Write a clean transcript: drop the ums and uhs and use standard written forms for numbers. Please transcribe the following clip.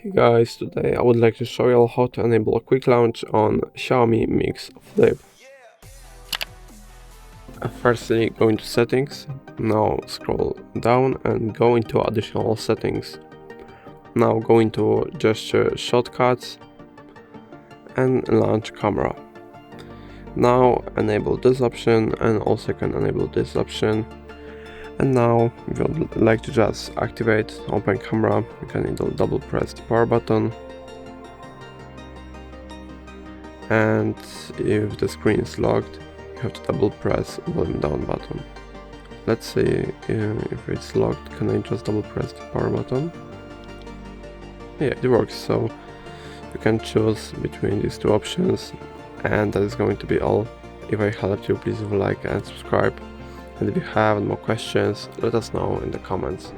Hey guys, today I would like to show you how to enable a quick launch on Xiaomi Mix Flip. Firstly, go into settings, now scroll down and go into additional settings. Now go into gesture shortcuts and launch camera. Now enable this option and also can enable this option. And now if you would like to just activate open camera, you can either double press the power button. And if the screen is locked, you have to double press volume down button. Let's see if it's locked. Can I just double press the power button? Yeah, it works. So you can choose between these two options, and that is going to be all. If I helped you, please leave a like and subscribe. And if you have more questions, let us know in the comments.